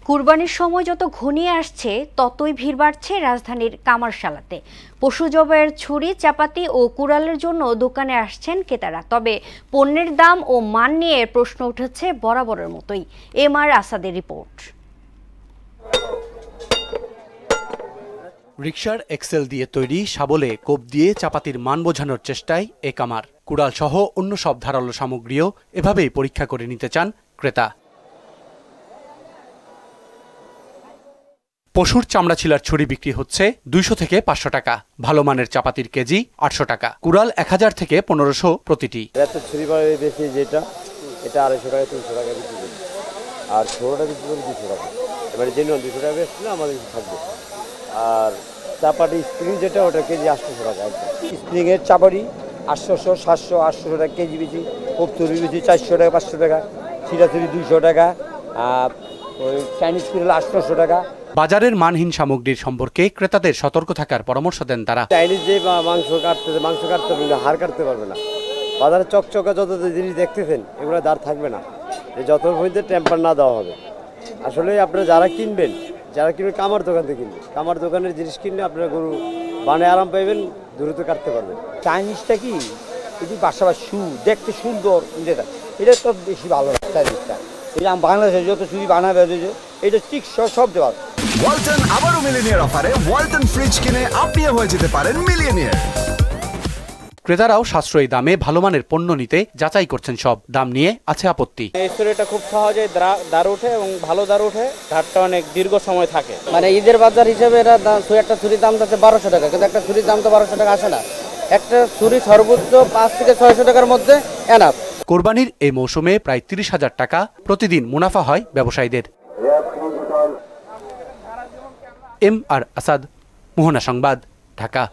কুরবানির সময় যত ঘনিয়ে আসছে ততই ভিড় বাড়ছে রাজধানীর কামারশালাতে। পশু জবাইয়ের ছুরি, চাপাতি ও কুড়ালের জন্য দোকানে আসছেন ক্রেতারা। তবে পণ্যের দাম ও মান নিয়ে প্রশ্ন উঠেছে বরাবরের মতোই। এমআর আসাদের রিপোর্ট। রিকশার এক্সেল দিয়ে তৈরি শাবলে কোপ দিয়ে চাপাতির মান বোঝানোর চেষ্টায় এ কামার। কুড়াল সহ অন্য সব ধারালো সামগ্রীও এভাবেই পরীক্ষা করে নিতে চান ক্রেতা। পশুর চামড়া ছিলার ছুরি বিক্রি হচ্ছে 200 থেকে 500 টাকা, ভালো মানের চাপাতির কেজি 800 টাকা, কুড়াল 1000 থেকে 1500 প্রতিটি। ছুরি বেশি যেটা এটা 250 টাকা 300 টাকা বিক্রি করি, আর ছোটটা বিক্রি করি 200 টাকা। এবারে যে 200 টাকা বেশি না আমাদের থাকবে। আর চাপাটি স্প্রিং যেটা ওটা কেজি 800 টাকা। স্প্রিং এর চাপাটি 800, 700, 800 টাকা কেজি বেশি, কপ্তুরি বেশি 400 টাকা 500 টাকা, ছিড়াছুরি 200 টাকা, ওই চাইনিজ কুড়াল 800 টাকা। বাজারের মানহীন সামগ্রীর সম্পর্কে ক্রেতাদের সতর্ক থাকার পরামর্শ দেন তারা। চাইনিজ যে মাংস কাটতে পারবে না, হাড় কাটতে পারবে না। বাজারে চকচকা যত জিনিস দেখতেছেন এগুলো দাঁড় থাকবে না, যত পর্যন্ত টেম্পার না দেওয়া হবে। আসলে আপনারা যারা কিনবেন কামার দোকান থেকে কিনবেন, কামার দোকানের জিনিস কিনলে আপনারা গরু বানে আরাম পাইবেন, দ্রুত কাটতে পারবেন। চাইনিজটা কি এটি বাসা শু দেখতে সুন্দর, এটা তো বেশি ভালো চাইনিজটা। এটা বাংলাদেশে যত ছুরি বানাবে এটা ঠিক সব দেওয়া। ওয়ালটন আবারও মিলিয়নিয়ার অফারে ওয়ালটন ফ্রিজ কিনে আপনিও হয়ে যেতে পারেন মিলিয়নিয়ার। ক্রেতারাও সাশ্রয়ী দামে ভালো মানের পণ্য নিতে যাচাই করছেন সব। দাম নিয়ে আছে আপত্তি। এই ছুরিটা খুব সহজে দাঁড় ওঠে এবং ভালো দাঁড় ওঠে, ধারটা অনেক দীর্ঘ সময় থাকে। মানে ঈদের বাজার হিসেবে এটা একটা ছুরির দাম যাচ্ছে 1200 টাকা, কিন্তু একটা ছুরির দাম তো 1200 টাকা আসে না। একটা ছুরি সর্বোচ্চ 5 থেকে 600 টাকার মধ্যে এনাফ। কোরবানির এই মৌসুমে প্রায় 30,000 টাকা প্রতিদিন মুনাফা হয় ব্যবসায়ীদের। এমআর আসাদ, মোহনা সংবাদ, ঢাকা।